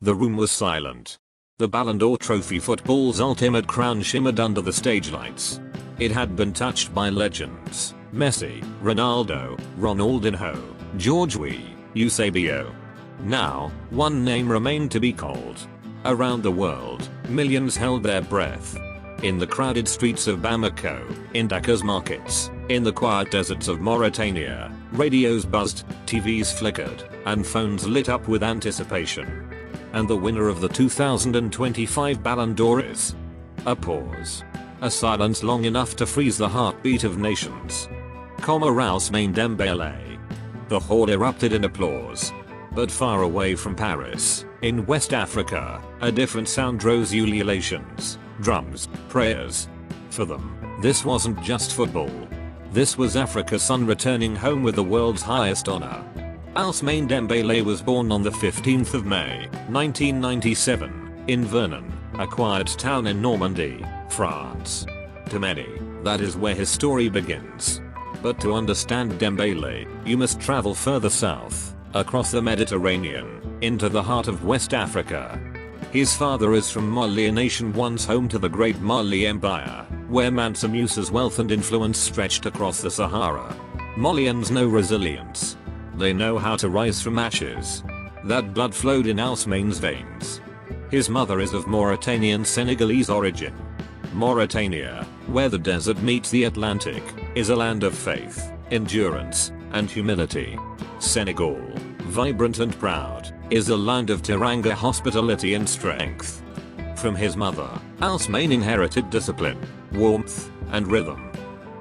The room was silent. The Ballon d'Or trophy, football's ultimate crown, shimmered under the stage lights. It had been touched by legends: Messi, Ronaldo, Ronaldinho, George Weah, Eusebio. Now, one name remained to be called. Around the world, millions held their breath. In the crowded streets of Bamako, in Dakar's markets, in the quiet deserts of Mauritania, radios buzzed, TVs flickered, and phones lit up with anticipation. And the winner of the 2025 Ballon d'Or is... A pause. A silence long enough to freeze the heartbeat of nations. Ousmane Dembélé. The hall erupted in applause. But far away from Paris, in West Africa, a different sound rose: ululations, drums, prayers. For them, this wasn't just football. This was Africa's son returning home with the world's highest honor. Ousmane Dembélé was born on the 15th of May, 1997, in Vernon, a quiet town in Normandy, France. To many, that is where his story begins. But to understand Dembélé, you must travel further south, across the Mediterranean, into the heart of West Africa. His father is from Mali, a nation once home to the Great Mali Empire, where Mansa Musa's wealth and influence stretched across the Sahara. Malians know resilience. They know how to rise from ashes. That blood flowed in Ousmane's veins. His mother is of Mauritanian Senegalese origin. Mauritania, where the desert meets the Atlantic, is a land of faith, endurance, and humility. Senegal, vibrant and proud, is a land of teranga, hospitality, and strength. From his mother, Ousmane inherited discipline, warmth, and rhythm.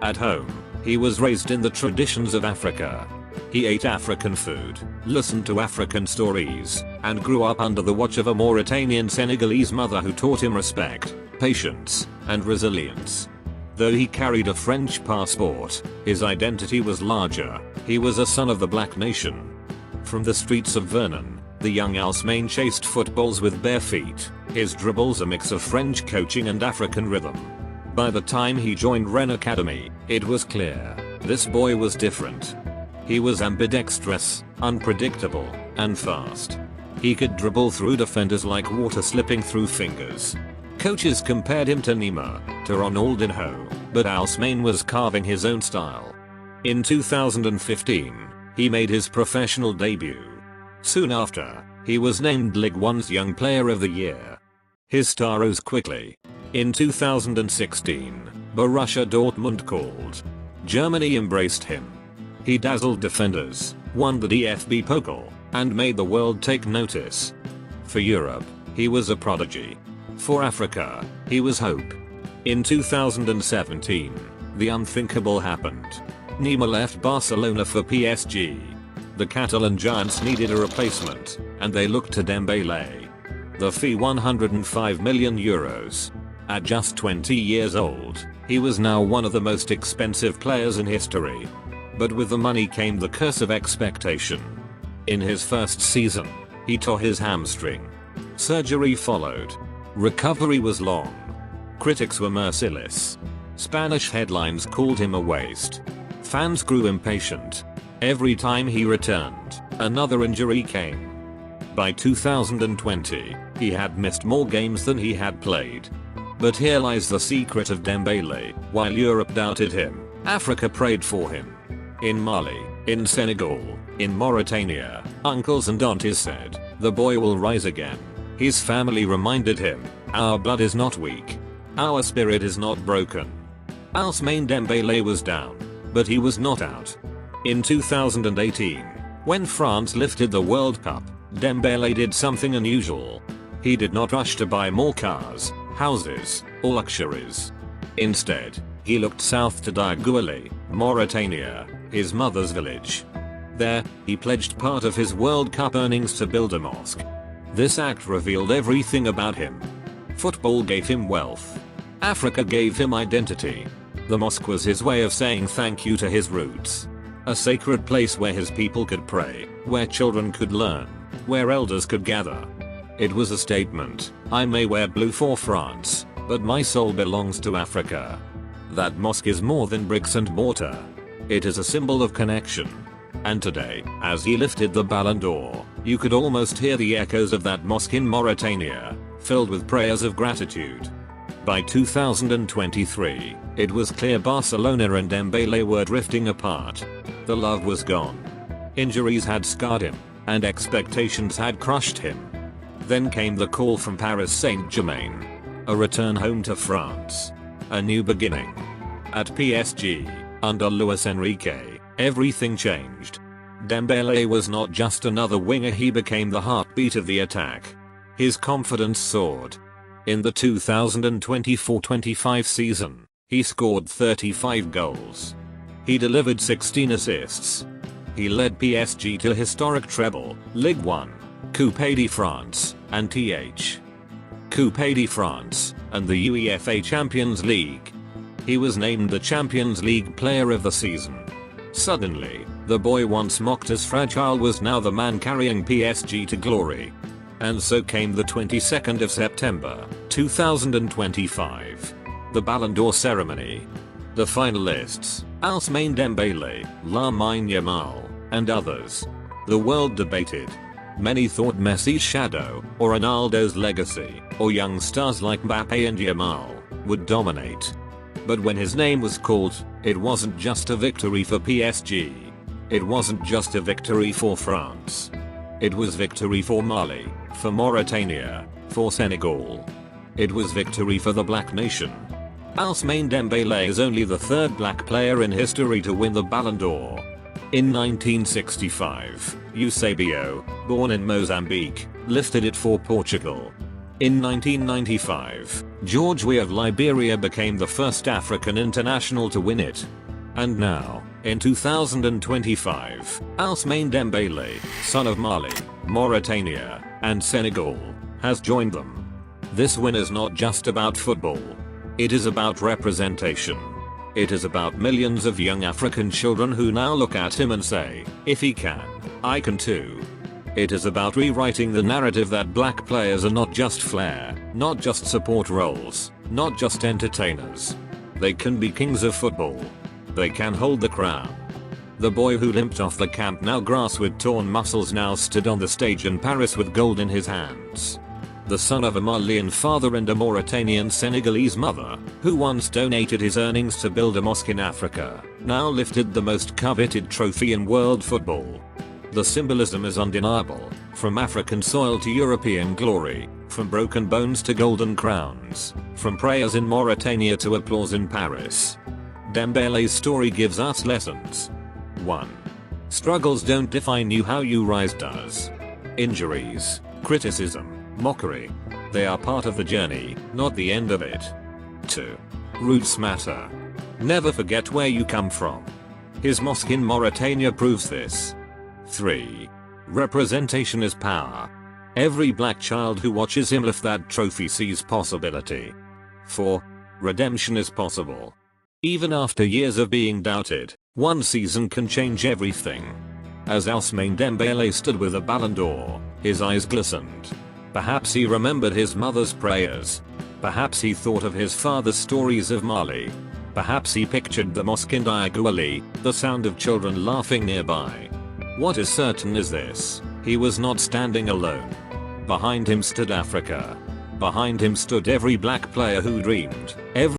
At home, he was raised in the traditions of Africa. He ate African food, listened to African stories, and grew up under the watch of a Mauritanian Senegalese mother who taught him respect, patience, and resilience. Though he carried a French passport, his identity was larger. He was a son of the black nation. From the streets of Vernon, the young Ousmane chased footballs with bare feet, his dribbles a mix of French coaching and African rhythm. By the time he joined Rennes Academy, it was clear, this boy was different. He was ambidextrous, unpredictable, and fast. He could dribble through defenders like water slipping through fingers. Coaches compared him to Neymar, to Ronaldinho, but Ousmane was carving his own style. In 2015, he made his professional debut. Soon after, he was named Ligue 1's Young Player of the Year. His star rose quickly. In 2016, Borussia Dortmund called. Germany embraced him. He dazzled defenders, won the DFB Pokal, and made the world take notice. For Europe, he was a prodigy. For Africa, he was hope. In 2017, the unthinkable happened. Neymar left Barcelona for PSG. The Catalan giants needed a replacement, and they looked to Dembélé. The fee €105 million. At just 20 years old, he was now one of the most expensive players in history. But with the money came the curse of expectation. In his first season, he tore his hamstring. Surgery followed. Recovery was long. Critics were merciless. Spanish headlines called him a waste. Fans grew impatient. Every time he returned, another injury came. By 2020, he had missed more games than he had played. But here lies the secret of Dembélé. While Europe doubted him, Africa prayed for him. In Mali, in Senegal, in Mauritania, uncles and aunties said, "The boy will rise again." His family reminded him, "Our blood is not weak. Our spirit is not broken." Ousmane Dembélé was down, but he was not out. In 2018, when France lifted the World Cup, Dembélé did something unusual. He did not rush to buy more cars, houses, or luxuries. Instead, he looked south to Daguele, Mauritania, his mother's village. There, he pledged part of his World Cup earnings to build a mosque. This act revealed everything about him. Football gave him wealth. Africa gave him identity. The mosque was his way of saying thank you to his roots. A sacred place where his people could pray, where children could learn, where elders could gather. It was a statement: I may wear blue for France, but my soul belongs to Africa. That mosque is more than bricks and mortar. It is a symbol of connection. And today, as he lifted the Ballon d'Or, You could almost hear the echoes of that mosque in Mauritania, filled with prayers of gratitude. By 2023, it was clear Barcelona and Dembélé were drifting apart. The love was gone. Injuries had scarred him, and expectations had crushed him. Then came the call from Paris Saint-Germain. A return home to France. A new beginning. At PSG, under Luis Enrique, everything changed. Dembélé was not just another winger, he became the heartbeat of the attack. His confidence soared. In the 2024-25 season, he scored 35 goals. He delivered 16 assists. He led PSG to a historic treble, Ligue 1, Coupe de France, and Coupe de France, and the UEFA Champions League. He was named the Champions League Player of the Season. Suddenly, the boy once mocked as fragile was now the man carrying PSG to glory. And so came the 22nd of September, 2025. The Ballon d'Or ceremony. The finalists, Ousmane Dembélé, Lamine Yamal, and others. The world debated. Many thought Messi's shadow, or Ronaldo's legacy, or young stars like Mbappe and Yamal, would dominate. But when his name was called, it wasn't just a victory for PSG. It wasn't just a victory for France. It was victory for Mali, for Mauritania, for Senegal. It was victory for the black nation. Ousmane Dembélé is only the third black player in history to win the Ballon d'Or. In 1965, Eusebio, born in Mozambique, lifted it for Portugal. In 1995, George Weah of Liberia became the first African international to win it. And now, in 2025, Ousmane Dembélé, son of Mali, Mauritania, and Senegal, has joined them. This win is not just about football. It is about representation. It is about millions of young African children who now look at him and say, if he can, I can too. It is about rewriting the narrative that black players are not just flair, not just support roles, not just entertainers. They can be kings of football. They can hold the crown. The boy who limped off the Camp Nou grass with torn muscles now stood on the stage in Paris with gold in his hands. The son of a Malian father and a Mauritanian Senegalese mother, who once donated his earnings to build a mosque in Africa, now lifted the most coveted trophy in world football. The symbolism is undeniable, from African soil to European glory, from broken bones to golden crowns, from prayers in Mauritania to applause in Paris. Dembélé's story gives us lessons. 1. Struggles don't define you, how you rise does. Injuries, criticism, mockery. They are part of the journey, not the end of it. 2. Roots matter. Never forget where you come from. His mosque in Mauritania proves this. 3. Representation is power. Every black child who watches him lift that trophy sees possibility. 4. Redemption is possible. Even after years of being doubted, one season can change everything. As Ousmane Dembélé stood with a Ballon d'Or, his eyes glistened. Perhaps he remembered his mother's prayers. Perhaps he thought of his father's stories of Mali. Perhaps he pictured the mosque in Diagouli, the sound of children laughing nearby. What is certain is this: he was not standing alone. Behind him stood Africa. Behind him stood every black player who dreamed, every